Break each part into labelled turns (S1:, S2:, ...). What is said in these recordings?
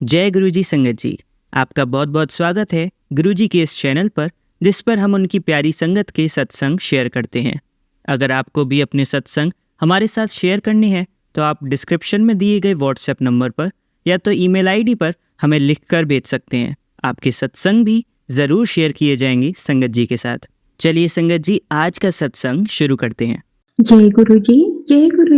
S1: जय गुरुजी संगत जी, आपका बहुत बहुत स्वागत है गुरुजी के इस चैनल पर, जिस पर हम उनकी प्यारी संगत के सत्संग शेयर करते हैं। अगर आपको भी अपने सत्संग हमारे साथ शेयर करने हैं तो आप डिस्क्रिप्शन में दिए गए व्हाट्सएप नंबर पर या तो ईमेल आईडी पर हमें लिखकर भेज सकते हैं। आपके सत्संग भी ज़रूर शेयर किए जाएंगे संगत जी के साथ। चलिए संगत जी, आज का सत्संग शुरू करते हैं।
S2: जय गुरु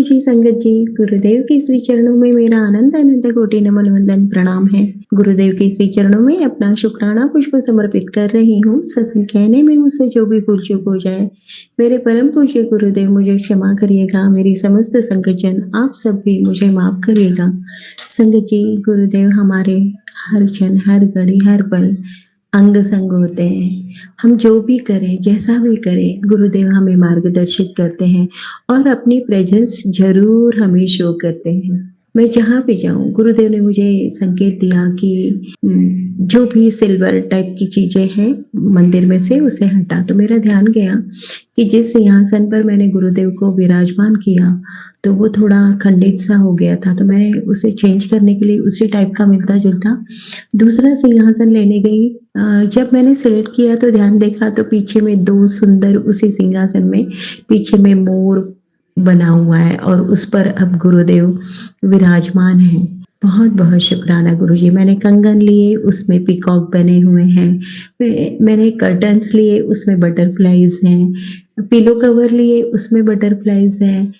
S2: जी संगत जी। गुरुदेव के श्री चरणों में मेरा अनंत अनंत कोटि नमन वंदन प्रणाम है। गुरुदेव के श्री चरणों में अपना शुक्राना पुष्प समर्पित कर रही हूँ। सत्संग कहने में मुझसे जो भी भूल चूक हो जाए, मेरे परम पूज्य गुरुदेव मुझे क्षमा करिएगा। मेरी समस्त संगत जन आप सब भी मुझे माफ करिएगा। संगत जी, गुरुदेव हमारे हर क्षण, हर घड़ी, हर पल अंग संग होते हैं। हम जो भी करें, जैसा भी करें, गुरुदेव हमें मार्गदर्शित करते हैं और अपनी प्रेजेंस जरूर हमें शो करते हैं। मैं जहाँ पे जाऊँ, गुरुदेव ने मुझे संकेत दिया कि जो भी सिल्वर टाइप की चीजें हैं मंदिर में से उसे हटा। तो मेरा ध्यान गया कि जिस सिंहासन पर मैंने गुरुदेव को विराजमान किया तो वो थोड़ा खंडित सा हो गया था, तो मैंने उसे चेंज करने के लिए उसी टाइप का मिलता जुलता दूसरा सिंहासन लेने गई। जब मैंने सिलेक्ट किया तो ध्यान देखा तो पीछे में दो सुंदर, उसी सिंहासन में पीछे में मोर बना हुआ है और उस पर अब गुरुदेव विराजमान है। बहुत बहुत शुक्राना गुरुजी। मैंने कंगन लिए, उसमें पीकॉक बने हुए हैं। मैंने कर्टन्स लिए, उसमें बटरफ्लाईज हैं। पिलो कवर लिए, उसमें बटरफ्लाईज हैं।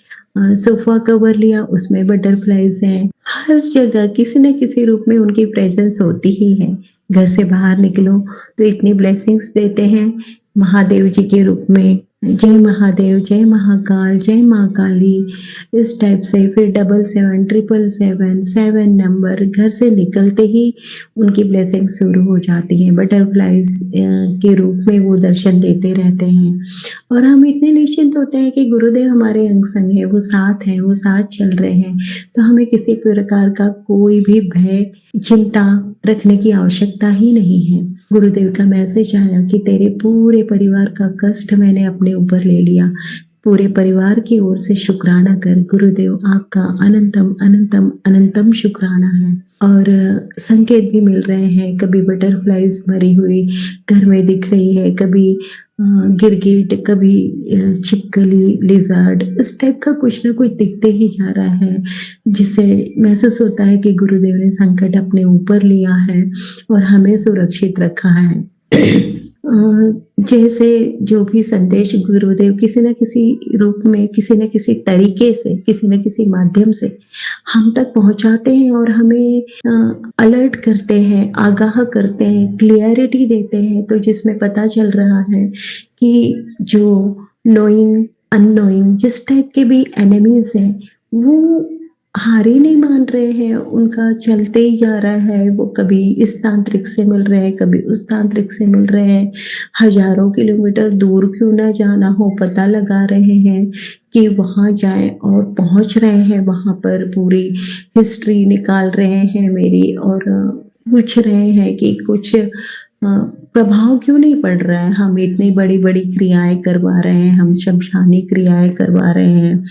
S2: सोफा कवर लिया, उसमें बटरफ्लाईज हैं। हर जगह किसी न किसी रूप में उनकी प्रेजेंस होती ही है। घर से बाहर निकलो तो इतनी ब्लेसिंग्स देते हैं महादेव जी के रूप में। जय महादेव, जय महाकाल, जय माँ काली, इस टाइप से। फिर 77777 नंबर, घर से निकलते ही उनकी ब्लेसिंग शुरू हो जाती है। बटरफ्लाईज के रूप में वो दर्शन देते रहते हैं और हम इतने निश्चिंत होते हैं कि गुरुदेव हमारे अंग संग है, वो साथ हैं, वो साथ चल रहे हैं। तो हमें किसी प्रकार का कोई भी भय, चिंता रखने की आवश्यकता ही नहीं है। गुरुदेव का मैसेज आया कि तेरे पूरे परिवार का कष्ट मैंने अपने ऊपर ले लिया। पूरे परिवार की ओर से शुक्राना कर। गुरुदेव आपका अनंतम अनंतम अनंतम शुक्राना है। और संकेत भी मिल रहे हैं, कभी बटरफ्लाईज भरी हुई घर में दिख रही है, कभी गिरगिट, कभी छिपकली, लिजर्ड, इस टाइप का कुछ ना कुछ दिखते ही जा रहा है, जिससे महसूस होता है कि गुरुदेव ने संकट अपने ऊपर लिया है और हमें सुरक्षित रखा है। जैसे जो भी संदेश गुरुदेव किसी न किसी रूप में, किसी न किसी तरीके से, किसी न किसी माध्यम से हम तक पहुंचाते हैं और हमें अलर्ट करते हैं, आगाह करते हैं, क्लियरिटी देते हैं, तो जिसमें पता चल रहा है कि जो नोइंग, अननोइंग, जिस टाइप के भी एनिमीज हैं वो हार ही नहीं मान रहे हैं। उनका चलते ही जा रहा है। वो कभी इस तांत्रिक से मिल रहे हैं, कभी उस तांत्रिक से मिल रहे हैं। हजारों किलोमीटर दूर क्यों ना जाना हो, पता लगा रहे हैं कि वहाँ जाएं और पहुँच रहे हैं। वहाँ पर पूरी हिस्ट्री निकाल रहे हैं मेरी और पूछ रहे हैं कि कुछ प्रभाव क्यों नहीं पड़ रहा है। हम इतनी बड़ी बड़ी क्रियाएं करवा रहे हैं, हम शमशानी क्रियाएं करवा रहे हैं,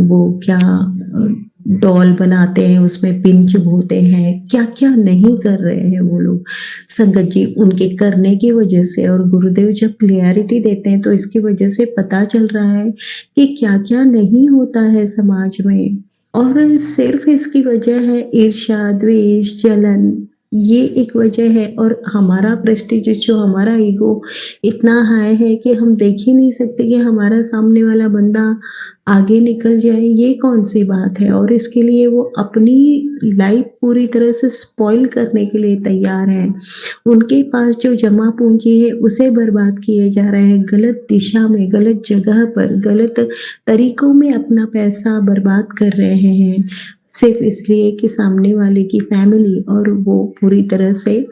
S2: वो क्या डॉल बनाते हैं, उसमें पिंच बोते हैं, क्या क्या नहीं कर रहे हैं वो लोग। संगत जी, उनके करने की वजह से, और गुरुदेव जब क्लियरिटी देते हैं तो इसकी वजह से पता चल रहा है कि क्या क्या नहीं होता है समाज में। और सिर्फ इसकी वजह है ईर्ष्या, द्वेष, जलन, ये एक वजह है। और हमारा प्रेस्टीज, जो हमारा ईगो इतना हाई है कि हम देख ही नहीं सकते कि हमारा सामने वाला बंदा आगे निकल जाए, ये कौन सी बात है। और इसके लिए वो अपनी लाइफ पूरी तरह से स्पॉइल करने के लिए तैयार है। उनके पास जो जमा पूंजी है उसे बर्बाद किए जा रहे हैं, गलत दिशा में, गलत जगह पर, गलत तरीकों में अपना पैसा बर्बाद कर रहे हैं, सिर्फ इसलिए कि सामने वाले की फैमिली और वो पूरी तरह से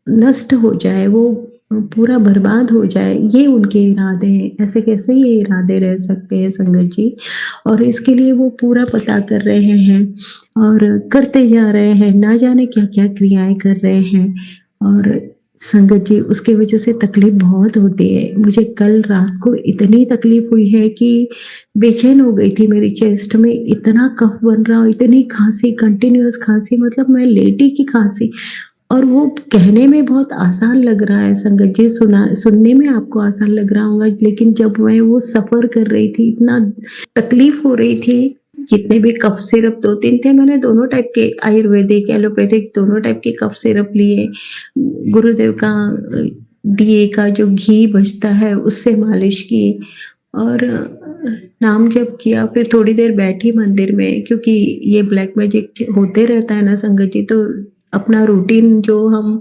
S2: नष्ट हो जाए, वो पूरा बर्बाद हो जाए। ये उनके इरादे हैं। ऐसे कैसे ये इरादे रह सकते हैं संगत जी। और इसके लिए वो पूरा पता कर रहे हैं और करते जा रहे हैं, ना जाने क्या क्या क्रियाएं कर रहे हैं। और संगत जी, उसकी वजह से तकलीफ बहुत होती है। मुझे कल रात को इतनी तकलीफ हुई है कि बेचैन हो गई थी, मेरी चेस्ट में इतना कफ बन रहा, इतनी खांसी, कंटिन्यूअस खांसी, मतलब मैं लेटी की खांसी। और वो कहने में बहुत आसान लग रहा है संगत जी, सुनने में आपको आसान लग रहा होगा, लेकिन जब मैं वो सफर कर रही थी, इतना तकलीफ हो रही थी। जितने भी कफ सिरप 2-3 थे, मैंने दोनों टाइप के, आयुर्वेदिक, एलोपैथिक, दोनों टाइप के कफ सिरप लिए। गुरुदेव का दिए का जो घी बचता है उससे मालिश की, और नाम जप किया। फिर थोड़ी देर बैठी मंदिर में, क्योंकि ये ब्लैक मैजिक होते रहता है ना संगत जी, तो अपना रूटीन जो हम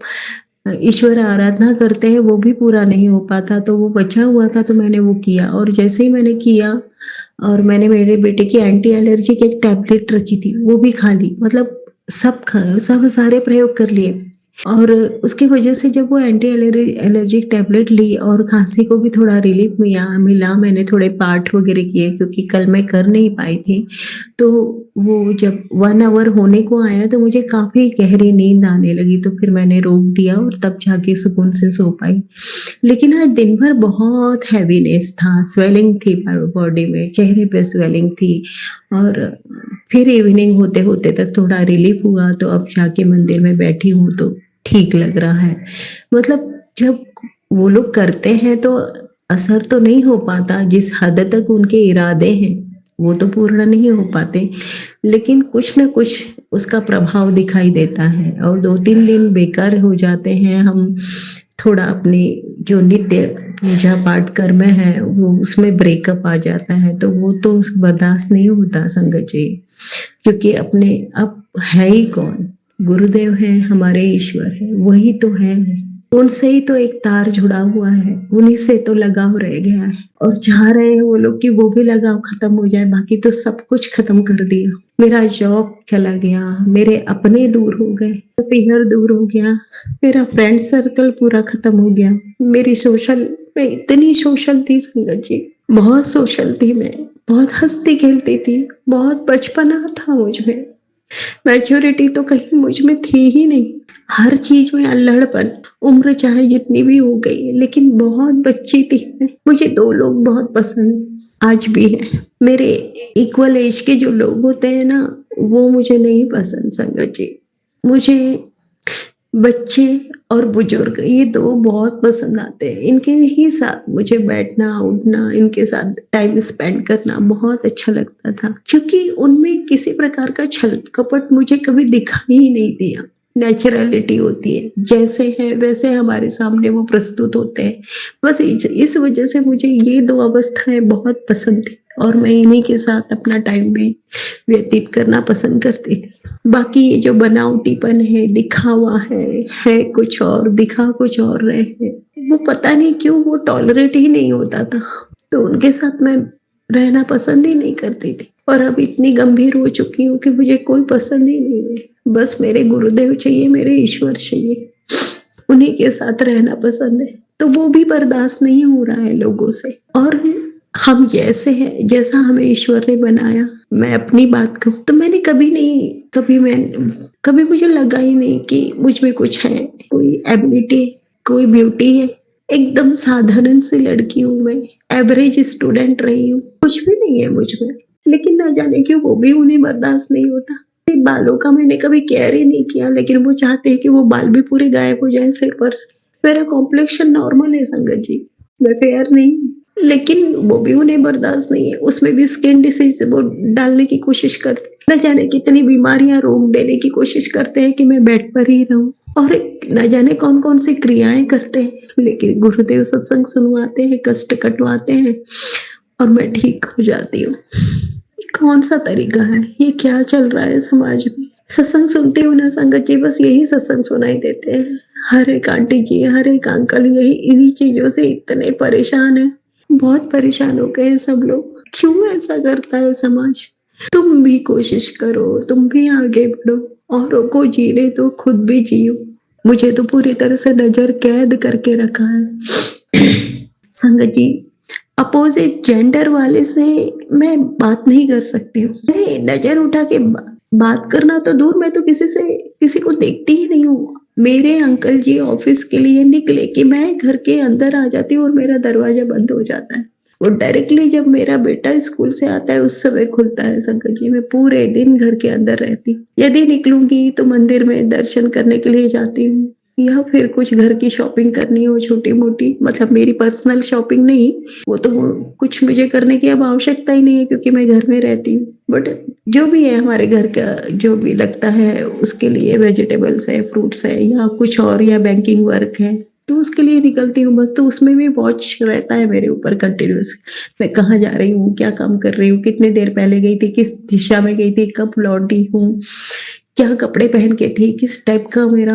S2: ईश्वर आराधना करते हैं वो भी पूरा नहीं हो पाता, तो वो बचा हुआ था, तो मैंने वो किया। और जैसे ही मैंने किया, और मैंने मेरे बेटे की एंटी एलर्जी की एक टैबलेट रखी थी, वो भी खा ली। मतलब सब सारे प्रयोग कर लिए। और उसकी वजह से जब वो एंटी एलर्जिक टैबलेट ली और खांसी को भी थोड़ा रिलीफ मिला, मैंने थोड़े पाठ वगैरह किए, क्योंकि कल मैं कर नहीं पाई थी। तो वो जब 1 आवर होने को आया तो मुझे काफी गहरी नींद आने लगी, तो फिर मैंने रोक दिया और तब जाके सुकून से सो पाई। लेकिन आज दिन भर बहुत हैवीनेस था, स्वेलिंग थी बॉडी में, चेहरे पे स्वेलिंग थी। और फिर इवनिंग होते होते तक थोड़ा रिलीफ हुआ, तो अब जाके मंदिर में बैठी हूँ तो ठीक लग रहा है। मतलब जब वो लोग करते हैं तो असर तो नहीं हो पाता, जिस हद तक उनके इरादे हैं वो तो पूर्ण नहीं हो पाते, लेकिन कुछ ना कुछ उसका प्रभाव दिखाई देता है। और 2-3 दिन बेकार हो जाते हैं हम, थोड़ा अपनी जो नित्य पूजा पाठ कर्म है वो उसमें ब्रेकअप आ जाता है, तो वो तो बर्दाश्त नहीं होता संगत जी। क्योंकि अपने अब है ही कौन, गुरुदेव है, हमारे ईश्वर है, वही तो है। उनसे ही तो एक तार जुड़ा हुआ है, उन्हीं से तो लगाव रह गया है। और चाह रहे हैं वो लोग कि वो भी लगाव खत्म हो जाए, बाकी तो सब कुछ खत्म कर दिया। मेरा जॉब चला गया, मेरे अपने दूर हो गए, पीहर दूर हो गया, मेरा फ्रेंड सर्कल पूरा खत्म हो गया। मेरी सोशल, मैं इतनी सोशल थी संगत जी, बहुत सोशल थी मैं, बहुत हंसती खेलती थी, बहुत बचपना था मुझ में। मैच्योरिटी तो कहीं मुझ में थी ही नहीं, हर चीज में अल्हड़पन। उम्र चाहे जितनी भी हो गई, लेकिन बहुत बच्ची थी मैं। मुझे 2 लोग बहुत पसंद आज भी है, मेरे इक्वल एज के जो लोग होते हैं ना, वो मुझे नहीं पसंद संगत जी। मुझे बच्चे और बुजुर्ग, ये 2 बहुत पसंद आते हैं। इनके ही साथ मुझे बैठना उठना, इनके साथ टाइम स्पेंड करना बहुत अच्छा लगता था, क्योंकि उनमें किसी प्रकार का छल कपट मुझे कभी दिखाई ही नहीं दिया। नेचुरलिटी होती है, जैसे है वैसे हमारे सामने वो प्रस्तुत होते हैं। बस इस वजह से मुझे ये 2 अवस्थाएं बहुत पसंद थी, और मैं इन्हीं के साथ अपना टाइम में व्यतीत करना पसंद करती थी। बाकी ये जो बनावटीपन है, दिखावा है कुछ और, दिखा कुछ और रहे हैं, वो पता नहीं क्यों वो टॉलरेट ही नहीं होता था, तो उनके साथ मैं रहना पसंद ही नहीं करती थी। और अब इतनी गंभीर हो चुकी हूँ कि मुझे कोई पसंद ही नहीं है, बस मेरे गुरुदेव चाहिए, मेरे ईश्वर चाहिए, उन्हीं के साथ रहना पसंद है। तो वो भी बर्दाश्त नहीं हो रहा है लोगों से। और हम जैसे हैं, जैसा हमें ईश्वर ने बनाया, मैं अपनी बात कहूँ तो मैंने कभी मुझे लगा ही नहीं कि मुझ में कुछ है, कोई एबिलिटी, कोई ब्यूटी है। एकदम साधारण सी लड़की हूँ मैं, एवरेज स्टूडेंट रही हूँ, कुछ भी नहीं है मुझ में। लेकिन ना जाने क्यों वो भी उन्हें बर्दाश्त नहीं होता। मेरे बालों का मैंने कभी केयर ही नहीं किया, लेकिन वो चाहते हैं कि वो बाल भी पूरे गायब हो जाए सिर पर से। मेरा कॉम्प्लेक्शन नॉर्मल है संगत जी, मैं फेयर नहीं, लेकिन वो भी उन्हें बर्दाश्त नहीं है। उसमें भी स्किन डिसीज वो डालने की कोशिश करते हैं, न जाने कितनी बीमारियां रोक देने की कोशिश करते हैं कि मैं बेड पर ही रहूं, और न जाने कौन कौन सी क्रियाएं करते हैं। लेकिन गुरुदेव सत्संग सुनवाते हैं, कष्ट कटवाते हैं, और मैं ठीक हो जाती हूँ। कौन सा तरीका है, ये क्या चल रहा है समाज में? सत्संग सुनते हो ना संगत जी, बस यही सत्संग सुनाई देते हैं। हर एक आंटी जी, हर एक अंकल यही इन्हीं चीजों से इतने परेशान है, बहुत परेशान हो गए हैं सब लोग। क्यों ऐसा करता है समाज? तुम भी कोशिश करो, तुम भी आगे बढ़ो, औरों को जीने दो, खुद भी जियो। मुझे तो पूरी तरह से नजर कैद करके रखा है संगत जी। अपोजिट जेंडर वाले से मैं बात नहीं कर सकती हूँ, नजर उठा के बात करना तो दूर, मैं तो किसी को देखती ही नहीं हूँ। मेरे अंकल जी ऑफिस के लिए निकले कि मैं घर के अंदर आ जाती हूँ और मेरा दरवाजा बंद हो जाता है। वो डायरेक्टली जब मेरा बेटा स्कूल से आता है उस समय खुलता है संकट जी। मैं पूरे दिन घर के अंदर रहती हूँ। यदि निकलूंगी तो मंदिर में दर्शन करने के लिए जाती हूँ या फिर कुछ घर की शॉपिंग करनी हो छोटी मोटी, मतलब मेरी पर्सनल शॉपिंग नहीं, वो तो कुछ मुझे करने की अब आवश्यकता ही नहीं है क्योंकि मैं घर में रहती हूँ। बट जो भी है हमारे घर का जो भी लगता है उसके लिए, वेजिटेबल्स है, फ्रूट्स है या कुछ और, या बैंकिंग वर्क है, तो उसके लिए निकलती हूँ बस। तो उसमें भी वॉच रहता है मेरे ऊपर कंटिन्यूस, मैं कहाँ जा रही हूँ, क्या काम कर रही हूँ, कितने देर पहले गई थी, किस दिशा में गई थी, कब लौटी हूँ, क्या कपड़े पहन के थी, किस टाइप का मेरा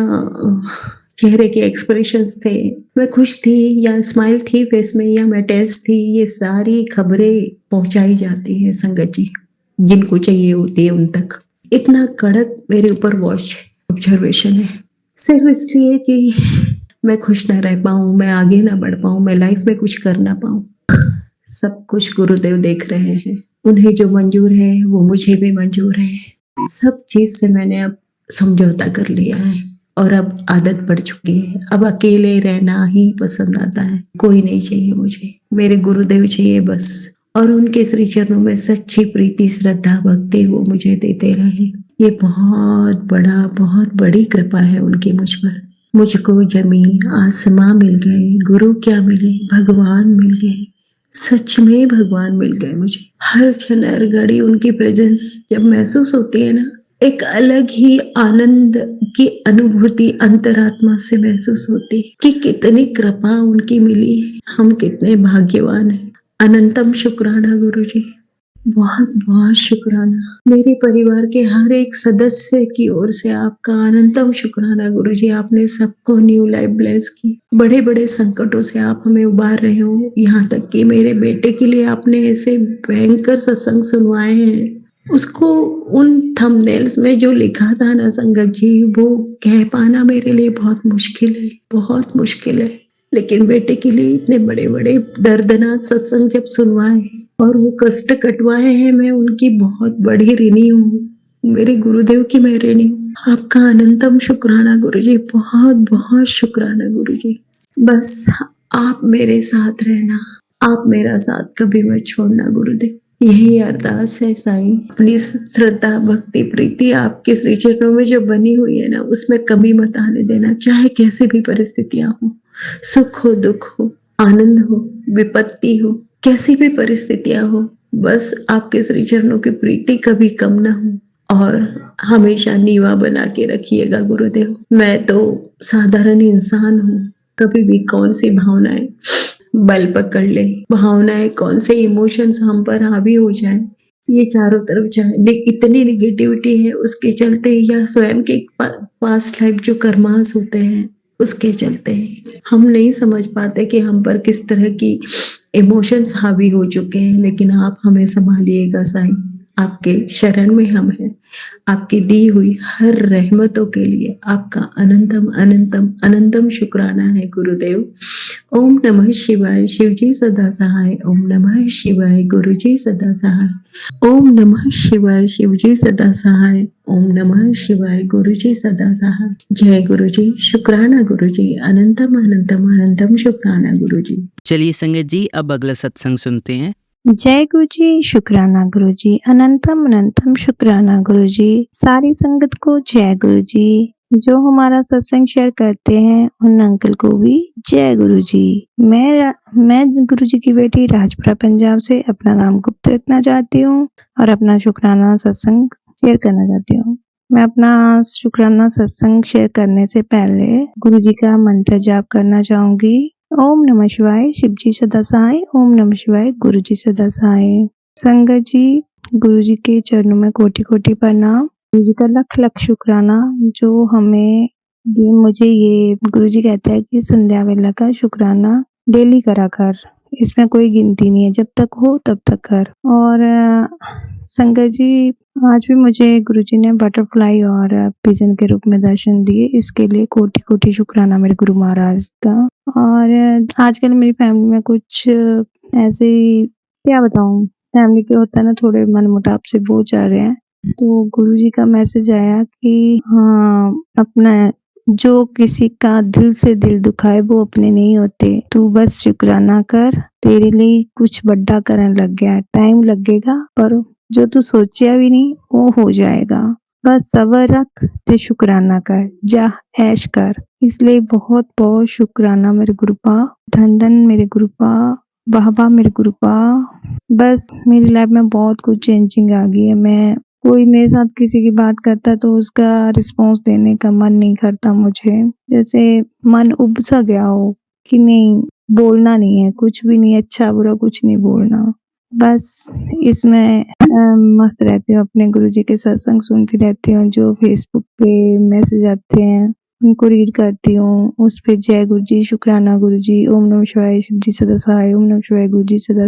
S2: चेहरे के एक्सप्रेशंस थे, मैं खुश थी या स्माइल थी फेस में या मैं टेंस थी, ये सारी खबरें पहुंचाई जाती हैं संगत जी, जिनको चाहिए होती है उन तक। इतना कड़क मेरे ऊपर वॉच ऑब्जर्वेशन है, सिर्फ इसलिए कि मैं खुश ना रह पाऊं, मैं आगे ना बढ़ पाऊं, मैं लाइफ में कुछ कर ना पाऊं। सब कुछ गुरुदेव देख रहे हैं, उन्हें जो मंजूर है वो मुझे भी मंजूर है। सब चीज से मैंने अब समझौता कर लिया है और अब आदत पड़ चुकी है। अब अकेले रहना ही पसंद आता है, कोई नहीं चाहिए मुझे, मेरे गुरुदेव चाहिए बस। और उनके श्री चरणों में सच्ची प्रीति, श्रद्धा, भक्ति वो मुझे देते रहे। ये बहुत बड़ी कृपा है उनकी मुझ पर। मुझको जमीन आसमां मिल गए, गुरु क्या मिले, भगवान मिल गए। सच में भगवान मिल गए मुझे। हर क्षण हर घड़ी उनकी प्रेजेंस जब महसूस होती है ना, एक अलग ही आनंद की अनुभूति अंतरात्मा से महसूस होती है कि कितनी कृपा उनकी मिली है, हम कितने भाग्यवान हैं। अनंतम शुक्राना गुरुजी, बहुत बहुत शुक्राना। मेरे परिवार के हर एक सदस्य की ओर से आपका अनंतम शुक्राना गुरुजी। आपने सबको न्यू लाइफ ब्लेस की, बड़े बड़े संकटों से आप हमें उबार रहे हो। यहाँ तक कि मेरे बेटे के लिए आपने ऐसे भयंकर सत्संग सुनवाए हैं, उसको उन थंबनेल्स में जो लिखा था ना संगत जी, वो कह पाना मेरे लिए बहुत मुश्किल है, बहुत मुश्किल है। लेकिन बेटे के लिए इतने बड़े बड़े दर्दनाक सत्संग जब सुनवाए और वो कष्ट कटवाए हैं, मैं उनकी बहुत बड़ी ऋणी हूँ, मेरे गुरुदेव की मैं ऋणी हूँ। आपका अनंतम शुक्राना गुरुजी, बहुत बहुत शुक्राना गुरुजी। बस आप मेरे साथ रहना, आप मेरा साथ कभी मत छोड़ना गुरुदेव। यही अरदास है साईं। अपनी श्रद्धा, भक्ति, प्रीति आपके श्री चरणों में जो बनी हुई है ना, उसमें कमी मत आने देना। चाहे कैसी भी परिस्थितियां हो, सुख हो, दुख हो, आनंद हो, विपत्ति हो, कैसी भी परिस्थितियां हो, बस आपके श्री चरणों की प्रीति कभी कम ना हो और हमेशा नीवा बना के रखिएगा गुरुदेव। मैं तो साधारण इंसान हूँ, कभी भी कौन सी भावनाएं बल पकड़ ले, भावनाएं कौन से इमोशंस हम पर हावी हो जाए, ये चारों तरफ चाहे इतनी निगेटिविटी है उसके चलते, या स्वयं के पास्ट लाइफ जो कर्मास होते हैं उसके चलते हम नहीं समझ पाते कि हम पर किस तरह की इमोशंस हावी हो चुके हैं। लेकिन आप हमें संभालिएगा साईं, आपके शरण में हम हैं। आपकी दी हुई हर रहमतों के लिए आपका अनंतम अनंतम अनंतम शुक्राना है गुरुदेव। ओम नमः शिवाय, शिवजी सदा सहाय। ओम नमः शिवाय, गुरुजी सदा सहाय। ओम नमः शिवाय, शिवजी सदा सहाय। ओम नमः शिवाय, गुरुजी सदा सहाय। जय गुरुजी, शुक्राना गुरुजी, अनंतम अनंतम अनंतम शुक्राना गुरुजी।
S1: चलिए संगत जी, अब अगला सत्संग सुनते हैं।
S3: जय गुरुजी, शुक्राना गुरुजी, अनंतम अनंतम शुक्राना गुरुजी। सारी संगत को जय गुरुजी। जो हमारा सत्संग शेयर करते हैं उन अंकल को भी जय गुरुजी। मैं गुरुजी की बेटी राजपुरा पंजाब से अपना नाम गुप्त रखना चाहती हूँ और अपना शुक्राना सत्संग शेयर करना चाहती हूँ। मैं अपना शुक्राना सत्संग शेयर करने से पहले गुरुजी का मंत्र जाप करना चाहूंगी। ओम नमः शिवाय, शिवजी सदा सहाय। ओम नमः शिवाय, गुरुजी सदा सहाय। संगत जी, गुरुजी के चरणों में कोटि कोटि प्रणाम। गुरुजी का लख लख शुक्राना जो हमें मुझे ये गुरुजी कहते हैं कि संध्या वेला का शुक्राना डेली करा कर, इसमें कोई गिनती नहीं है, जब तक हो तब तक कर। और संगत जी, आज भी मुझे गुरुजी ने बटरफ्लाई और पिजन के रूप में दर्शन दिए, इसके लिए कोटि कोटि शुक्राना मेरे गुरु महाराज का। और आजकल मेरी फैमिली में कुछ ऐसे, क्या बताऊं, फैमिली के होता है ना, थोड़े मनमुटाव से वो चल रहे हैं। तो गुरुजी का मैसेज आया कि हाँ, अपना जो किसी का दिल से दिल दुखाए वो अपने नहीं होते। तू बस शुक्राना कर, तेरे लिए कुछ बड़ा करने लग गया। टाइम लगेगा पर जो तू सोचा भी नहीं वो हो जाएगा। बस सब्र रख ते शुक्राना कर, जा ऐश कर। इसलिए बहुत बहुत शुक्राना मेरे गुरुपा, धन धन मेरे गुरुपा, वाह वाह मेरे गुरुपा। बस मेरी लाइफ में बहुत कुछ चेंजिंग आ गई है। मैं कोई मेरे साथ किसी की बात करता है तो उसका रिस्पॉन्स देने का मन नहीं करता मुझे। जैसे मन उब सा गया हो कि नहीं बोलना नहीं है, कुछ भी नहीं, अच्छा बुरा कुछ नहीं बोलना। बस इसमें मस्त रहती हूँ, अपने गुरुजी के सत्संग सुनती रहती हूँ। जो फेसबुक पे मैसेज आते हैं उनको रीड करती हूँ। उस पे जय गुरुजी, शुक्राना गुरुजी, ओम नमः शिवाय, शिव जी सदा सहाय, ओम नमः शिवाय, गुरुजी सदा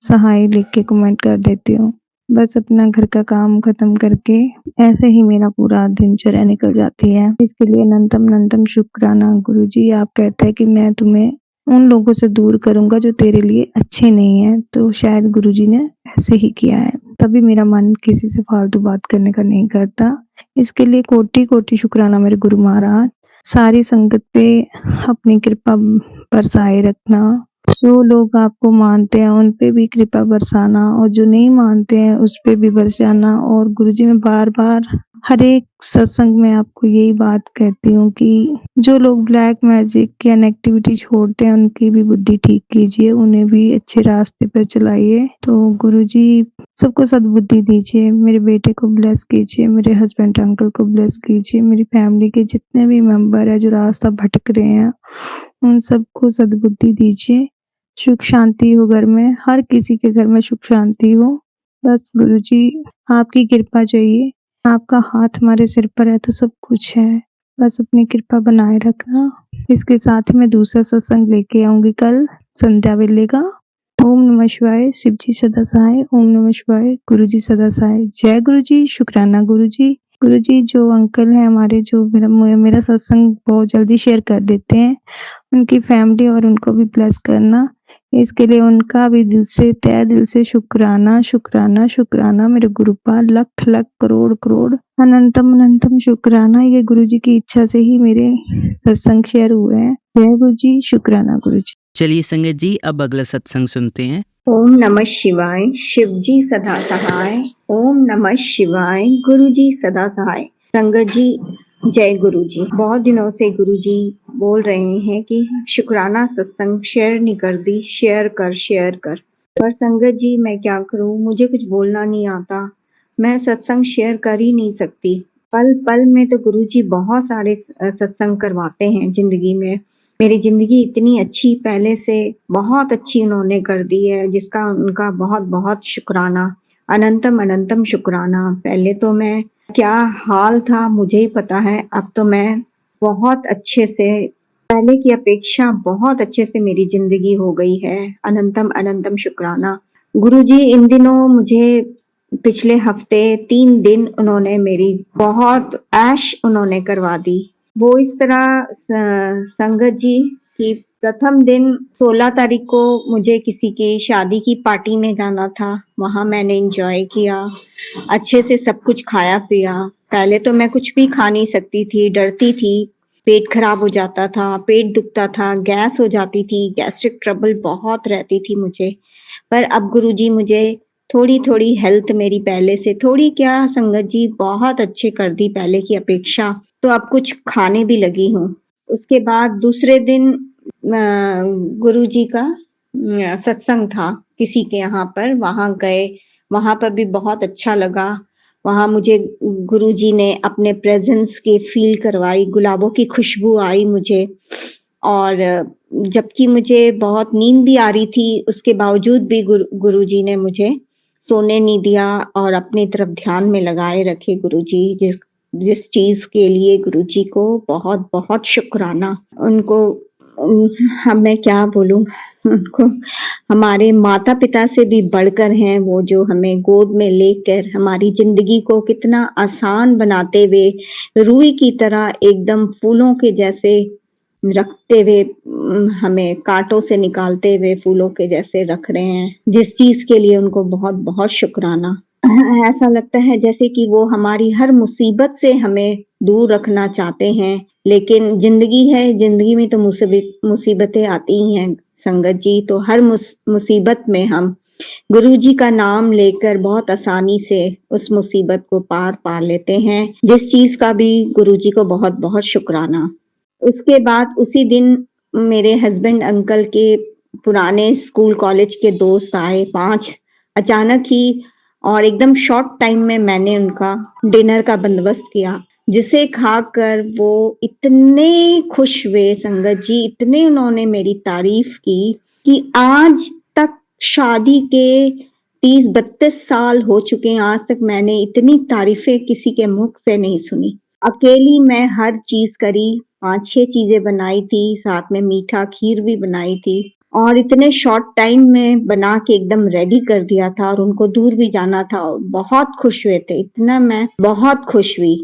S3: सहाय लिख के कमेंट कर देती हूँ। बस अपना घर का काम खत्म करके ऐसे ही मेरा पूरा दिनचर्या निकल जाती है। इसके लिए अनंतम अनंतम शुक्राना गुरुजी। आप कहते हैं कि मैं तुम्हें उन लोगों से दूर करूंगा जो तेरे लिए अच्छे नहीं है, तो शायद गुरुजी ने ऐसे ही किया है, तभी मेरा मन किसी से फालतू बात करने का नहीं करता। इसके लिए कोटि कोटि शुक्राना मेरे गुरु महाराज। सारी संगत पे अपनी कृपा बरसाए रखना। जो लोग आपको मानते हैं उन पे भी कृपा बरसाना और जो नहीं मानते हैं उस पे भी बरसाना। और गुरुजी मैं बार बार हर एक सत्संग में आपको यही बात कहती हूँ कि जो लोग ब्लैक मैजिक या नेगेटिविटी छोड़ते हैं उनकी भी बुद्धि ठीक कीजिए, उन्हें भी अच्छे रास्ते पर चलाइए। तो गुरुजी सबको सद्बुद्धि दीजिए, मेरे बेटे को ब्लेस कीजिए, मेरे हस्बैंड अंकल को ब्लेस कीजिए, मेरी फैमिली के जितने भी मेंबर है जो रास्ता भटक रहे हैं उन सबको सद्बुद्धि दीजिए। सुख शांति हो घर में, हर किसी के घर में सुख शांति हो। बस गुरुजी आपकी कृपा चाहिए, आपका हाथ हमारे सिर पर है तो सब कुछ है। बस अपनी कृपा बनाए रखना। इसके साथ ही मैं दूसरा सत्संग लेके आऊंगी कल संध्या वेले का। ओम नमः शिवाय, शिव जी सदा सहाय, ओम नमः शिवाय, गुरु जी सदा सहाय। जय गुरु जी, शुक्राना गुरु जी। गुरु जी जो अंकल है हमारे, जो मेरा सत्संग बहुत जल्दी शेयर कर देते हैं, उनकी फैमिली और उनको भी ब्लेस करना। इसके लिए उनका भी दिल से, तहे दिल से शुक्राना शुक्राना शुक्राना मेरे गुरुपा। लख लख करोड़ करोड़ अनंतम अनंतम शुक्राना। ये गुरु जी की इच्छा से ही मेरे सत्संग शेयर हुए हैं। जय गुरु जी, शुक्राना गुरु जी।
S1: चलिए संगत जी, अब अगला सत्संग सुनते हैं।
S4: ओम नमः शिवाय, शिव जी सदा सहाय। ओम नमः शिवाय, गुरु जी सदा सहाय। संगत जी जय गुरु जी। बहुत दिनों से गुरु जी बोल रहे हैं कि शुक्राना सत्संग शेयर नहीं कर दी, शेयर कर। पर संगत जी मैं क्या करूं, मुझे कुछ बोलना नहीं आता, मैं सत्संग शेयर कर ही नहीं सकती। पल पल में तो गुरु जी बहुत सारे सत्संग करवाते हैं जिंदगी में। मेरी जिंदगी इतनी अच्छी पहले से बहुत अच्छी उन्होंने कर दी है, जिसका उनका बहुत बहुत शुक्राना, अनंतम अनंतम शुक्राना। पहले तो मैं क्या हाल था मुझे ही पता है, अब तो मैं बहुत अच्छे से, पहले की अपेक्षा बहुत अच्छे से मेरी जिंदगी हो गई है। अनंतम अनंतम शुक्राना। गुरुजी इन दिनों मुझे पिछले हफ्ते 3 दिन उन्होंने मेरी बहुत ऐश उन्होंने करवा दी। वो इस तरह संगत जी की प्रथम दिन 16 तारीख को मुझे किसी की शादी की पार्टी में जाना था, वहां मैंने एंजॉय किया, अच्छे से सब कुछ खाया पिया। पहले तो मैं कुछ भी खा नहीं सकती थी, डरती थी, पेट खराब हो जाता था, पेट दुखता था, गैस हो जाती थी, गैस्ट्रिक ट्रबल बहुत रहती थी मुझे। पर अब गुरुजी मुझे थोड़ी थोड़ी हेल्थ मेरी पहले से, थोड़ी क्या संगत जी, बहुत अच्छे कर दी पहले की अपेक्षा, तो अब कुछ खाने भी लगी हूँ। उसके बाद दूसरे दिन गुरुजी का सत्संग था किसी के यहाँ पर, वहां गए, वहां पर भी बहुत अच्छा लगा। वहां मुझे गुरुजी ने अपने प्रेजेंस के फील करवाई, गुलाबों की खुशबू आई मुझे। और जबकि मुझे बहुत नींद भी आ रही थी, उसके बावजूद भी गुरुजी ने मुझे सोने नहीं दिया और अपनी तरफ ध्यान में लगाए रखे। गुरुजी जिस चीज के लिए गुरुजी को बहुत बहुत शुक्राना। उनको मैं क्या बोलूं, उनको हमारे माता पिता से भी बढ़कर हैं वो, जो हमें गोद में लेकर हमारी जिंदगी को कितना आसान बनाते हुए, रूई की तरह एकदम फूलों के जैसे रखते हुए, हमें कांटों से निकालते हुए फूलों के जैसे रख रहे हैं, जिस चीज के लिए उनको बहुत बहुत शुक्राना। ऐसा लगता है जैसे कि वो हमारी हर मुसीबत से हमें दूर रखना चाहते हैं, लेकिन जिंदगी है, जिंदगी में तो मुसीबतें आती ही हैं संगत जी। तो हर मुसीबत में हम गुरु जी का नाम लेकर बहुत आसानी से उस मुसीबत को पार पा लेते हैं, जिस चीज का भी गुरु जी को बहुत बहुत शुक्राना। उसके बाद उसी दिन मेरे हस्बैंड अंकल के पुराने स्कूल कॉलेज के दोस्त आए 5 अचानक ही, और एकदम शॉर्ट टाइम में मैंने उनका डिनर का बंदोबस्त किया, जिसे खाकर वो इतने खुश हुए संगत जी, इतने उन्होंने मेरी तारीफ की कि आज तक शादी के 30-32 साल हो चुके हैं, आज तक मैंने इतनी तारीफें किसी के मुख से नहीं सुनी। अकेली मैं हर चीज करी, 5-6 चीजें बनाई थी, साथ में मीठा खीर भी बनाई थी, और इतने शॉर्ट टाइम में बना के एकदम रेडी कर दिया था, और उनको दूर भी जाना था। बहुत खुश हुए थे, इतना मैं बहुत खुश हुई।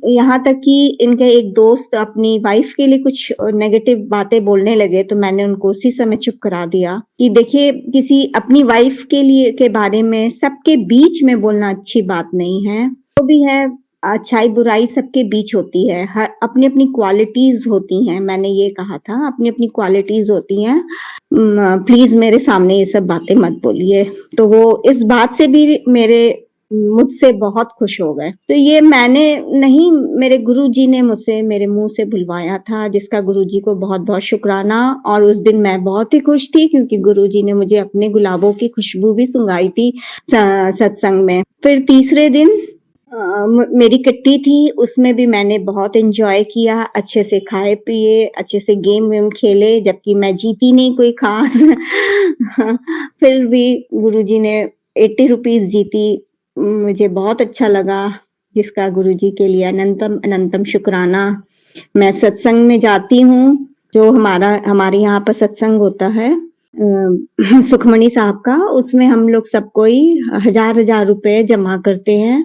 S4: यहाँ तक कि इनके एक दोस्त अपनी वाइफ के लिए कुछ नेगेटिव बातें बोलने लगे, तो मैंने उनको उसी समय चुप करा दिया कि देखिए, किसी अपनी वाइफ के लिए के बारे में सबके बीच में बोलना अच्छी बात नहीं है। जो भी है, अच्छाई बुराई सबके बीच होती है, हर अपनी अपनी क्वालिटीज होती हैं। मैंने ये कहा था, अपनी अपनी क्वालिटीज होती हैं, प्लीज मेरे सामने ये सब बातें मत बोलिए। तो वो इस बात से भी मुझसे बहुत खुश हो गए। तो ये मैंने नहीं, मेरे गुरुजी ने मुझसे मेरे मुंह से बुलवाया था, जिसका गुरुजी को बहुत बहुत शुक्राना। और उस दिन मैं बहुत ही खुश थी, क्योंकि गुरुजी ने मुझे अपने गुलाबों की खुशबू भी सुंघाई थी सत्संग में। फिर तीसरे दिन मेरी किट्टी थी, उसमें भी मैंने बहुत एंजॉय किया, अच्छे से खाए पिए, अच्छे से गेम वेम खेले, जबकि मैं जीती नहीं कोई खास। फिर भी गुरुजी ने 80 रुपीज जीती, मुझे बहुत अच्छा लगा, जिसका गुरुजी के लिए अनंतम अनंतम शुक्राना। मैं सत्संग में जाती हूँ, जो हमारे यहाँ पर सत्संग होता है सुखमणि साहब का, उसमें हम लोग सब कोई 1000 रुपए जमा करते हैं,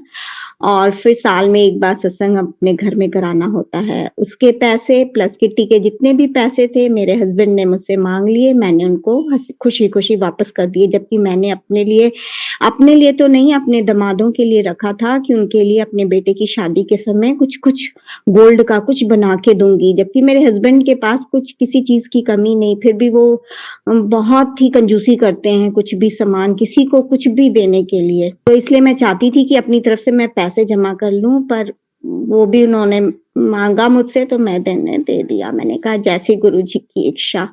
S4: और फिर साल में एक बार सत्संग अपने घर में कराना होता है। उसके पैसे प्लस किट्टी के जितने भी पैसे थे, मेरे हस्बैंड ने मुझसे मांग लिए, मैंने उनको खुशी खुशी वापस कर दिए, जबकि मैंने अपने लिए तो नहीं, अपने दामादों के लिए रखा था कि उनके लिए अपने बेटे की शादी के समय कुछ कुछ गोल्ड का कुछ बना के दूंगी। जबकि मेरे हस्बैंड के पास कुछ किसी चीज की कमी नहीं, फिर भी वो बहुत ही कंजूसी करते हैं, कुछ भी सामान किसी को कुछ भी देने के लिए। तो इसलिए मैं चाहती थी कि अपनी तरफ से मैं पैसे जमा कर लूं, पर वो भी उन्होंने मांगा मुझसे, तो मैं दे दिया। मैंने कहा जैसे गुरुजी की इच्छा,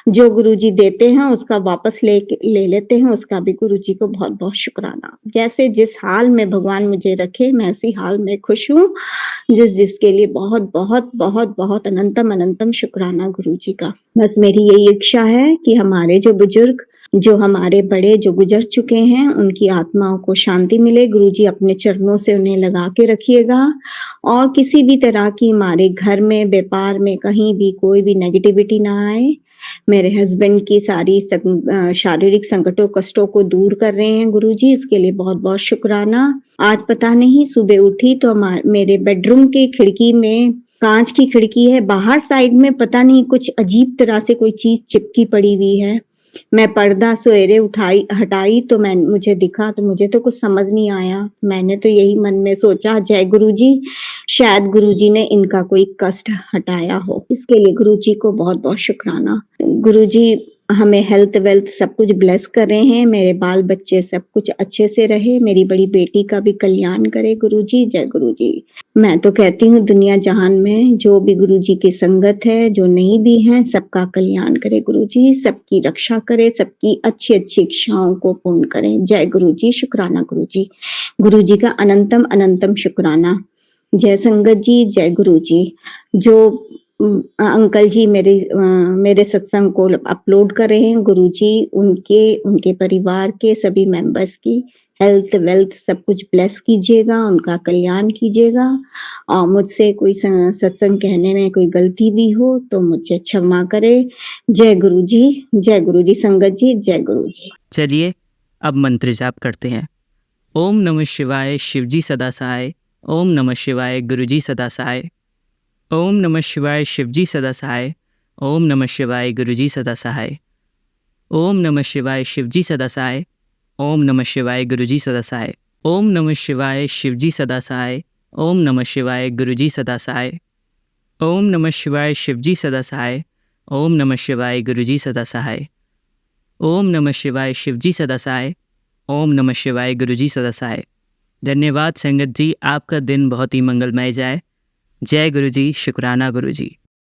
S4: जो गुरुजी देते हैं उसका वापस ले लेते हैं, उसका भी गुरुजी को बहुत बहुत शुक्राना। जैसे जिस हाल में भगवान मुझे रखे, मैं उसी हाल में खुश हूँ। जिसके लिए बहुत बहुत बहुत बहुत अनंतम अनंतम शुक्राना गुरुजी का। बस मेरी यही इच्छा है कि हमारे जो बुजुर्ग, जो हमारे बड़े जो गुजर चुके हैं, उनकी आत्माओं को शांति मिले। गुरुजी अपने चरणों से उन्हें लगा के रखिएगा, और किसी भी तरह की हमारे घर में, व्यापार में, कहीं भी कोई भी नेगेटिविटी ना आए। मेरे हस्बैंड की सारी शारीरिक संकटों कष्टों को दूर कर रहे हैं गुरुजी, इसके लिए बहुत बहुत शुक्राना। आज पता नहीं, सुबह उठी तो मेरे बेडरूम की खिड़की में, कांच की खिड़की है, बाहर साइड में पता नहीं कुछ अजीब तरह से कोई चीज चिपकी पड़ी हुई है। मैं पर्दा सवेरे हटाई तो मुझे दिखा, तो मुझे तो कुछ समझ नहीं आया। मैंने तो यही मन में सोचा, जय गुरुजी, शायद गुरुजी ने इनका कोई कष्ट हटाया हो। इसके लिए गुरुजी को बहुत बहुत शुक्राना। गुरुजी हमें हेल्थ वेल्थ सब कुछ ब्लेस कर रहे हैं, मेरे बाल बच्चे सब कुछ अच्छे से रहे, मेरी बड़ी बेटी का भी कल्याण करे गुरुजी। जय गुरुजी। मैं तो कहती हूँ दुनिया जहान में जो भी गुरुजी की संगत है, जो नहीं भी है, सबका कल्याण करे गुरुजी, सबकी रक्षा करे, सबकी अच्छी अच्छी इच्छाओं को पूर्ण करें। जय गुरुजी, शुक्राना गुरुजी। गुरुजी का अनंतम अनंतम शुक्राना। जय संगत जी, जय गुरुजी। जो अंकल जी मेरे सत्संग को अपलोड कर रहे हैं, गुरुजी उनके परिवार के सभी मेंबर्स की हेल्थ वेल्थ सब कुछ ब्लेस कीजिएगा, उनका कल्याण कीजिएगा। और मुझसे कोई सत्संग कहने में कोई गलती भी हो तो मुझे क्षमा करे। जय गुरुजी, जय गुरुजी। संगत जी, जय गुरुजी।
S1: चलिए अब मंत्र जाप करते हैं। ओम नमः शिवाय, शिवजी सदा सहाय। ओम नमः शिवाय, गुरुजी सदा सहाय। ओम नमः शिवाय, शिवजी सदा सहाय। ओम नमः शिवाय, गुरुजी सदा सहाय। ओम नमः शिवाय, शिवजी सदा सहाय। ओम नमः शिवाय, गुरुजी सदा सहाय। ओम नमः शिवाय, शिवजी सदा सहाय। ओम नमः शिवाय, गुरुजी सदा सहाय। ओम नमः शिवाय शिवजी सदा सहाय। ओम नमः शिवाय गुरुजी सदा सहाय। ओम नमः शिवाय शिवजी सदा सहाय। ओम नमः शिवाय गुरुजी सदा सहाय। धन्यवाद संगत जी, आपका दिन बहुत ही मंगलमय जाए। जय गुरुजी, शुक्राना गुरुजी।